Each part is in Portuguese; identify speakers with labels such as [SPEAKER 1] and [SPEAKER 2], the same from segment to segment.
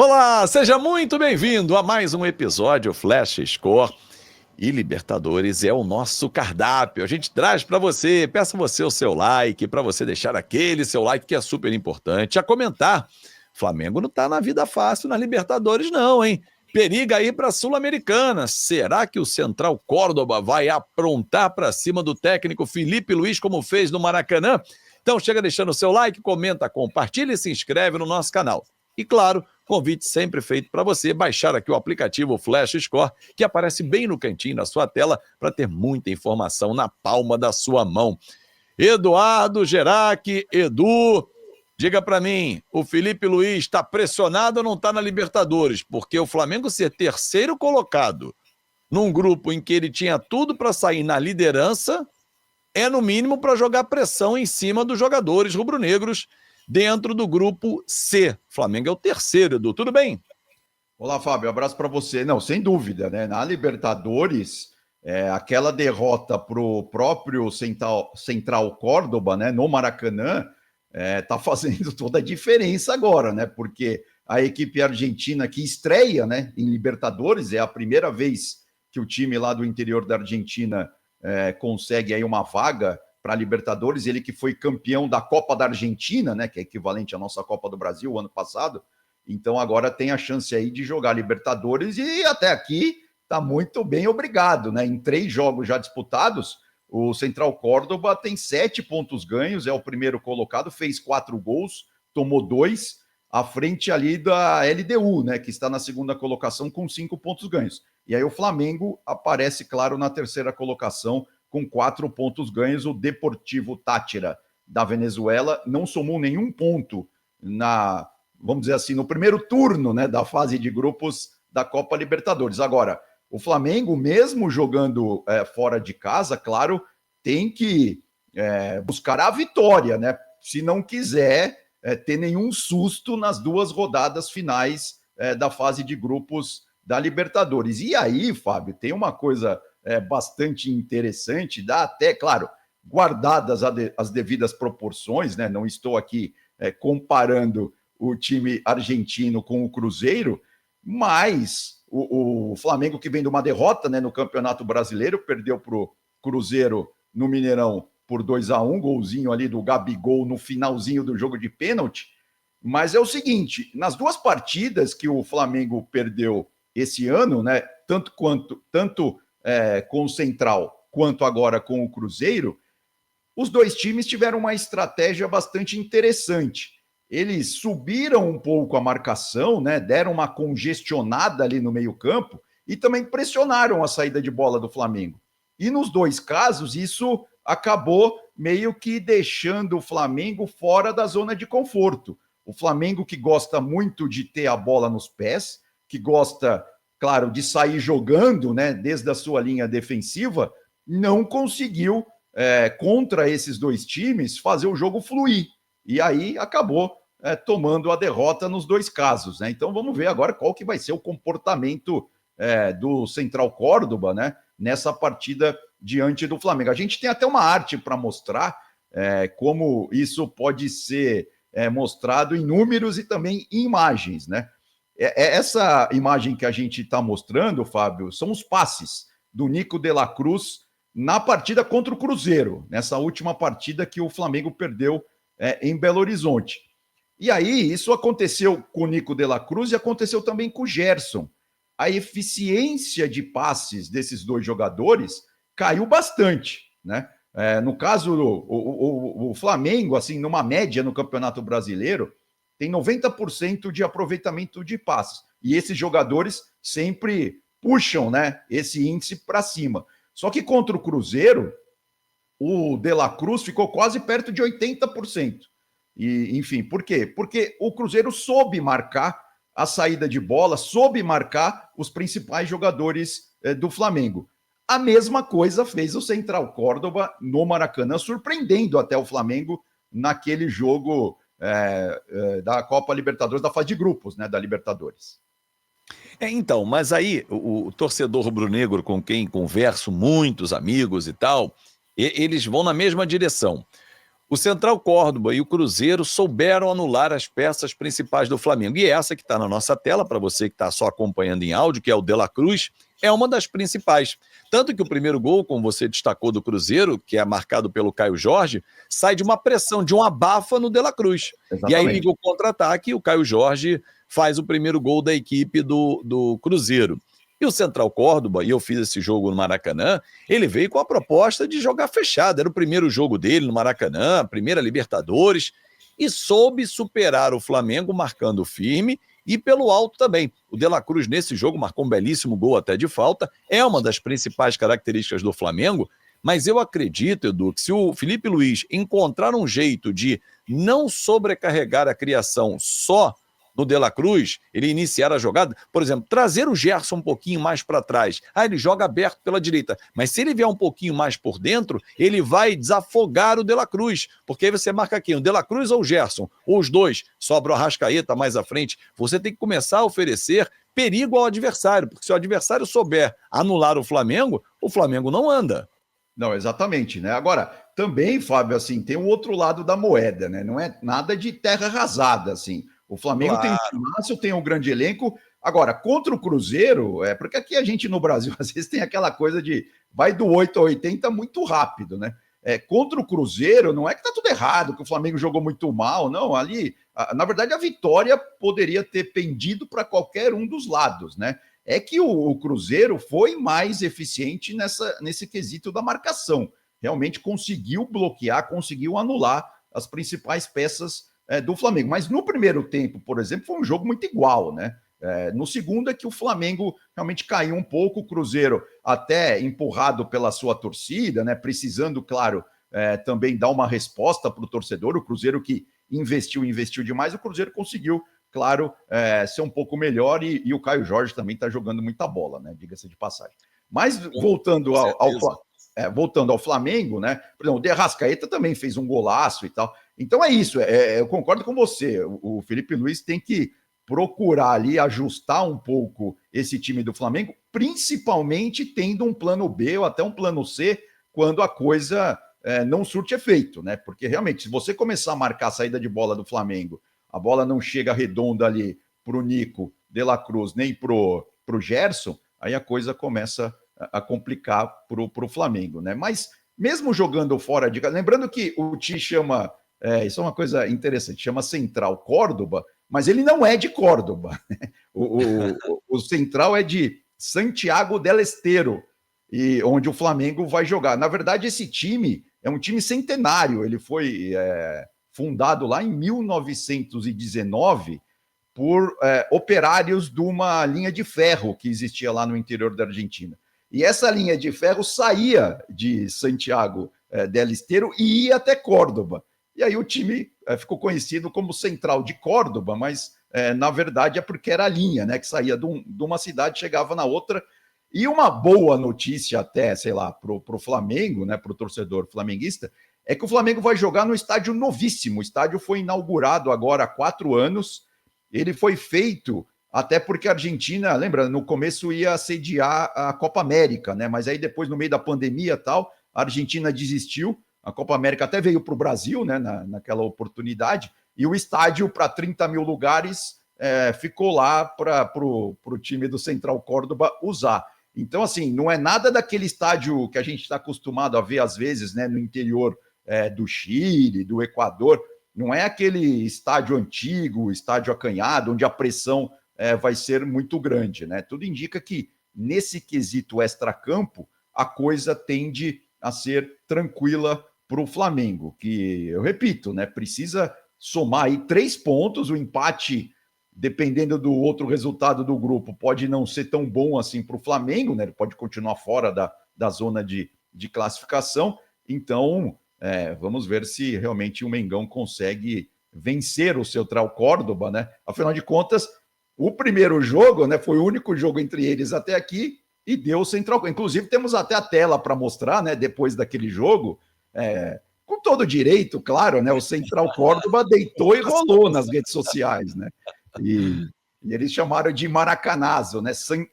[SPEAKER 1] Olá, seja muito bem-vindo a mais um episódio Flash Score. E Libertadores é o nosso cardápio. A gente traz para você, peça você o seu like, para você deixar aquele seu like que é super importante, a comentar. Flamengo não tá na vida fácil na Libertadores não, hein? Periga aí para a Sul-Americana. Será que o Central Córdoba vai aprontar para cima do técnico Felipe Luiz como fez no Maracanã? Então chega deixando o seu like, comenta, compartilha e se inscreve no nosso canal. E claro, convite sempre feito para você baixar aqui o aplicativo Flash Score, que aparece bem no cantinho da sua tela para ter muita informação na palma da sua mão. Eduardo Gerac, Edu, diga para mim, o Felipe Luiz está pressionado ou não está na Libertadores? Porque o Flamengo ser terceiro colocado num grupo em que ele tinha tudo para sair na liderança é no mínimo para jogar pressão em cima dos jogadores rubro-negros dentro do grupo C. Flamengo é o terceiro, Edu. Tudo bem?
[SPEAKER 2] Olá, Fábio. Abraço para você. Não, sem dúvida, né? Na Libertadores, aquela derrota para o próprio Central Córdoba, né, no Maracanã, tá fazendo toda a diferença agora, né? Porque a equipe argentina que estreia, né, em Libertadores, é a primeira vez que o time lá do interior da Argentina consegue aí uma vaga para a Libertadores, ele que foi campeão da Copa da Argentina, né, que é equivalente à nossa Copa do Brasil ano passado, então agora tem a chance aí de jogar Libertadores e até aqui está muito bem, obrigado, né? Em 3 jogos já disputados, o Central Córdoba tem 7 pontos ganhos, é o primeiro colocado, fez 4 gols, tomou 2, à frente ali da LDU, né, que está na segunda colocação com 5 pontos ganhos. E aí o Flamengo aparece, claro, na terceira colocação com 4 pontos ganhos. O Deportivo Táchira da Venezuela não somou nenhum ponto vamos dizer assim, no primeiro turno, né, da fase de grupos da Copa Libertadores. Agora, o Flamengo, mesmo jogando fora de casa, claro, tem que buscar a vitória, né? Se não quiser ter nenhum susto nas 2 rodadas finais da fase de grupos da Libertadores. E aí, Fábio, tem uma coisa bastante interessante, dá até, claro, guardadas as devidas proporções, né? Não estou aqui comparando o time argentino com o Cruzeiro, mas o Flamengo, que vem de uma derrota, né, no Campeonato Brasileiro, perdeu para o Cruzeiro no Mineirão por 2-1, golzinho ali do Gabigol no finalzinho do jogo de pênalti. Mas é o seguinte, nas 2 partidas que o Flamengo perdeu esse ano, né, tanto com o Central quanto agora com o Cruzeiro, os 2 times tiveram uma estratégia bastante interessante. Eles subiram um pouco a marcação, né, deram uma congestionada ali no meio-campo e também pressionaram a saída de bola do Flamengo. E nos 2 casos, isso acabou meio que deixando o Flamengo fora da zona de conforto. O Flamengo, que gosta muito de ter a bola nos pés, que gosta, claro, de sair jogando, né, desde a sua linha defensiva, não conseguiu, contra esses 2 times, fazer o jogo fluir. E aí acabou tomando a derrota nos 2 casos, né? Então vamos ver agora qual que vai ser o comportamento do Central Córdoba, né, nessa partida diante do Flamengo. A gente tem até uma arte para mostrar como isso pode ser mostrado em números e também em imagens, né? Essa imagem que a gente está mostrando, Fábio, são os passes do Nico de la Cruz na partida contra o Cruzeiro, nessa última partida que o Flamengo perdeu em Belo Horizonte. E aí, isso aconteceu com o Nico de la Cruz e aconteceu também com o Gerson. A eficiência de passes desses 2 jogadores caiu bastante, né? No caso, o Flamengo, assim, numa média no Campeonato Brasileiro, tem 90% de aproveitamento de passes. E esses jogadores sempre puxam, né, esse índice para cima. Só que contra o Cruzeiro, o De La Cruz ficou quase perto de 80%. E, enfim, por quê? Porque o Cruzeiro soube marcar a saída de bola, soube marcar os principais jogadores do Flamengo. A mesma coisa fez o Central Córdoba no Maracanã, surpreendendo até o Flamengo naquele jogo da Copa Libertadores, da fase de grupos, né, da Libertadores.
[SPEAKER 1] Então, mas aí o torcedor rubro-negro com quem converso, muitos amigos e tal, eles vão na mesma direção. O Central Córdoba e o Cruzeiro souberam anular as peças principais do Flamengo. E essa que está na nossa tela, para você que está só acompanhando em áudio, que é o De La Cruz, é uma das principais. Tanto que o primeiro gol, como você destacou, do Cruzeiro, que é marcado pelo Caio Jorge, sai de uma pressão, de um abafa no De La Cruz.
[SPEAKER 2] Exatamente.
[SPEAKER 1] E aí liga o contra-ataque e o Caio Jorge faz o primeiro gol da equipe do Cruzeiro. E o Central Córdoba, e eu fiz esse jogo no Maracanã, ele veio com a proposta de jogar fechado. Era o primeiro jogo dele no Maracanã, a primeira Libertadores, e soube superar o Flamengo marcando firme e pelo alto também. O De La Cruz, nesse jogo, marcou um belíssimo gol até de falta, é uma das principais características do Flamengo, mas eu acredito, Edu, que se o Felipe Luiz encontrar um jeito de não sobrecarregar a criação só no De La Cruz, ele iniciar a jogada, por exemplo, trazer o Gerson um pouquinho mais para trás. Ele joga aberto pela direita, mas se ele vier um pouquinho mais por dentro, ele vai desafogar o De La Cruz, porque aí você marca quem? O De La Cruz ou o Gerson? Ou os dois, sobra o Arrascaeta mais à frente. Você tem que começar a oferecer perigo ao adversário, porque se o adversário souber anular o Flamengo não anda.
[SPEAKER 2] Não, exatamente, né? Agora, também, Fábio, assim, tem o outro lado da moeda, né? Não é nada de terra arrasada, assim. O Flamengo tem um timaço, tem um grande elenco. Agora, contra o Cruzeiro, porque aqui a gente no Brasil, às vezes, tem aquela coisa de vai do 8 a 80 muito rápido, né? Contra o Cruzeiro, não é que tá tudo errado, que o Flamengo jogou muito mal, não. Ali, na verdade, a vitória poderia ter pendido para qualquer um dos lados, né? É que o Cruzeiro foi mais eficiente nesse quesito da marcação. Realmente conseguiu bloquear, conseguiu anular as principais peças do Flamengo. Mas no primeiro tempo, por exemplo, foi um jogo muito igual, né? No segundo é que o Flamengo realmente caiu um pouco, o Cruzeiro até empurrado pela sua torcida, né? Precisando, claro, também dar uma resposta para o torcedor. O Cruzeiro que investiu demais, o Cruzeiro conseguiu, claro, ser um pouco melhor e o Caio Jorge também está jogando muita bola, né? Diga-se de passagem. Mas voltando voltando ao Flamengo, né? Por exemplo, o De Arrascaeta também fez um golaço e tal. Então é isso, eu concordo com você. O Felipe Luiz tem que procurar ali ajustar um pouco esse time do Flamengo, principalmente tendo um plano B ou até um plano C quando a coisa não surte efeito, né? Porque realmente, se você começar a marcar a saída de bola do Flamengo, a bola não chega redonda ali para o Nico De La Cruz nem para o Gerson, aí a coisa começa a complicar para o Flamengo, né? Mas mesmo jogando fora de casa, lembrando que o Ti chama, isso é uma coisa interessante, chama Central Córdoba, mas ele não é de Córdoba. O Central é de Santiago del Estero, e onde o Flamengo vai jogar. Na verdade, esse time é um time centenário, ele foi fundado lá em 1919 por operários de uma linha de ferro que existia lá no interior da Argentina. E essa linha de ferro saía de Santiago del Estero e ia até Córdoba. E aí o time ficou conhecido como Central de Córdoba, mas na verdade é porque era a linha, né, que saía de uma cidade, chegava na outra. E uma boa notícia até, sei lá, para o Flamengo, né, para o torcedor flamenguista, é que o Flamengo vai jogar no estádio novíssimo. O estádio foi inaugurado agora há 4 anos. Ele foi feito até porque a Argentina, lembra, no começo ia sediar a Copa América, né? Mas aí depois, no meio da pandemia e tal, a Argentina desistiu. A Copa América até veio para o Brasil, né, naquela oportunidade. E o estádio para 30 mil lugares ficou lá para o time do Central Córdoba usar. Então, assim, não é nada daquele estádio que a gente está acostumado a ver, às vezes, né, no interior do Chile, do Equador. Não é aquele estádio antigo, estádio acanhado, onde a pressão vai ser muito grande, né? Tudo indica que, nesse quesito extracampo, a coisa tende a ser tranquila para o Flamengo, que, eu repito, né, precisa somar aí 3 pontos, o empate, dependendo do outro resultado do grupo, pode não ser tão bom assim para o Flamengo, né? Ele pode continuar fora da zona de classificação. Então, vamos ver se realmente o Mengão consegue vencer o Central Córdoba, né? Afinal de contas, o primeiro jogo, né, foi o único jogo entre eles até aqui e deu o Central. Inclusive, temos até a tela para mostrar, né, depois daquele jogo, com todo direito, claro, né? O Central Córdoba deitou e rolou nas redes sociais, né? E eles chamaram de Maracanazo, né?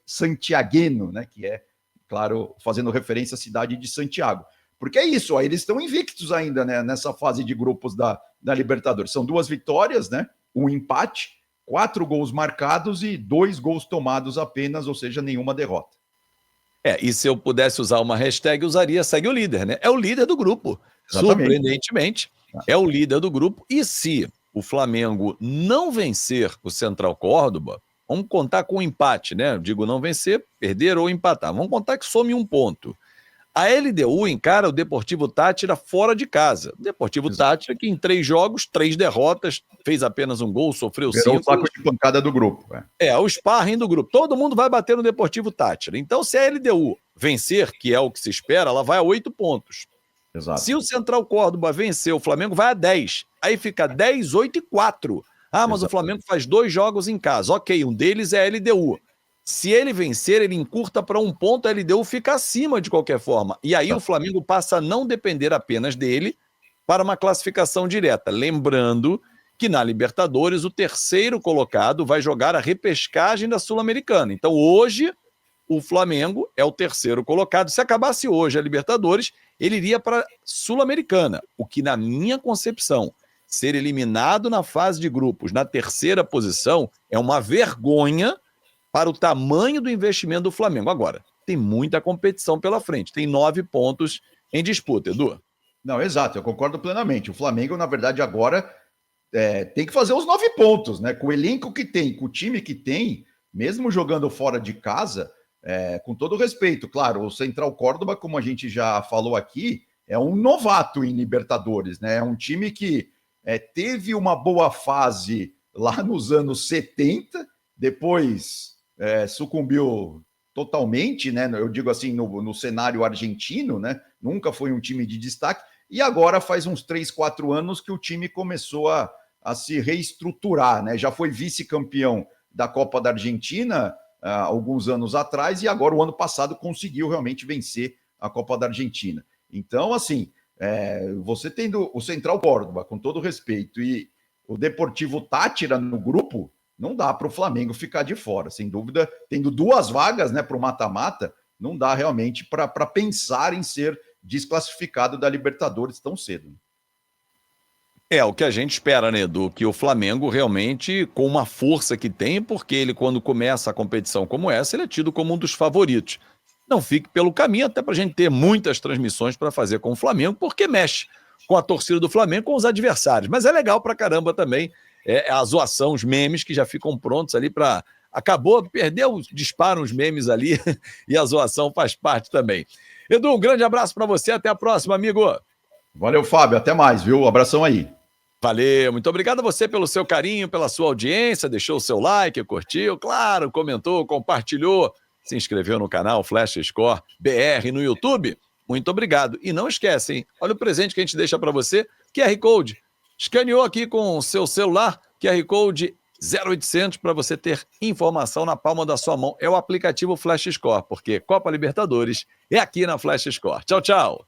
[SPEAKER 2] Santiagueno, né? Que é, claro, fazendo referência à cidade de Santiago. Porque é isso, aí eles estão invictos ainda, né, nessa fase de grupos da Libertadores. São 2 vitórias, né? Um empate, 4 gols marcados e 2 gols tomados apenas, ou seja, nenhuma derrota.
[SPEAKER 1] E se eu pudesse usar uma hashtag, usaria segue o líder, né? É o líder do grupo.
[SPEAKER 2] Exatamente.
[SPEAKER 1] Surpreendentemente, é o líder do grupo. E se o Flamengo não vencer o Central Córdoba, vamos contar com um empate, né? Eu digo não vencer, perder ou empatar. Vamos contar que some 1 ponto. A LDU encara o Deportivo Táchira fora de casa. O Deportivo Táchira, que em 3 jogos, 3 derrotas, fez apenas 1 gol, sofreu 5.
[SPEAKER 2] Virou o saco de pancada do grupo.
[SPEAKER 1] O sparring do grupo. Todo mundo vai bater no Deportivo Táchira. Então, se a LDU vencer, que é o que se espera, ela vai a 8 pontos.
[SPEAKER 2] Exato.
[SPEAKER 1] Se o Central Córdoba vencer, o Flamengo vai a 10. Aí fica 10, 8 e 4. Mas o Flamengo faz 2 jogos em casa. Ok, um deles é a LDU. Se ele vencer, ele encurta para 1 ponto, a LDU fica acima de qualquer forma. E aí o Flamengo passa a não depender apenas dele para uma classificação direta. Lembrando que na Libertadores o terceiro colocado vai jogar a repescagem da Sul-Americana. Então hoje o Flamengo é o terceiro colocado. Se acabasse hoje a Libertadores, ele iria para a Sul-Americana, o que na minha concepção, ser eliminado na fase de grupos na terceira posição é uma vergonha para o tamanho do investimento do Flamengo. Agora, tem muita competição pela frente, tem 9 pontos em disputa, Edu.
[SPEAKER 2] Não, exato, eu concordo plenamente. O Flamengo, na verdade, agora tem que fazer os 9 pontos, né? Com o elenco que tem, com o time que tem, mesmo jogando fora de casa, com todo respeito, claro, o Central Córdoba, como a gente já falou aqui, é um novato em Libertadores, né? É um time que teve uma boa fase lá nos anos 70, depois sucumbiu totalmente, né? Eu digo assim, no cenário argentino, né? Nunca foi um time de destaque, e agora faz uns 3, 4 anos que o time começou a se reestruturar, né? Já foi vice-campeão da Copa da Argentina alguns anos atrás, e agora, o ano passado, conseguiu realmente vencer a Copa da Argentina. Então, assim, você tendo o Central Córdoba, com todo respeito, e o Deportivo Táchira no grupo, não dá para o Flamengo ficar de fora, sem dúvida. Tendo 2 vagas, né, para o mata-mata, não dá realmente para pensar em ser desclassificado da Libertadores tão cedo.
[SPEAKER 1] É o que a gente espera, né, Edu? Que o Flamengo realmente, com uma força que tem, porque ele, quando começa a competição como essa, ele é tido como um dos favoritos. Não fique pelo caminho, até para a gente ter muitas transmissões para fazer com o Flamengo, porque mexe com a torcida do Flamengo, com os adversários. Mas é legal pra caramba também a zoação, os memes que já ficam prontos ali para... Acabou, perdeu, disparam os memes ali e a zoação faz parte também. Edu, um grande abraço para você, até a próxima, amigo.
[SPEAKER 2] Valeu, Fábio, até mais, viu? Abração aí.
[SPEAKER 1] Valeu, muito obrigado a você pelo seu carinho, pela sua audiência, deixou o seu like, curtiu, claro, comentou, compartilhou, se inscreveu no canal Flash Score BR no YouTube. Muito obrigado. E não esquece, hein? Olha o presente que a gente deixa para você, QR Code. Escaneou aqui com o seu celular, QR Code 0800 para você ter informação na palma da sua mão. É o aplicativo Flash Score, porque Copa Libertadores é aqui na Flash Score. Tchau, tchau.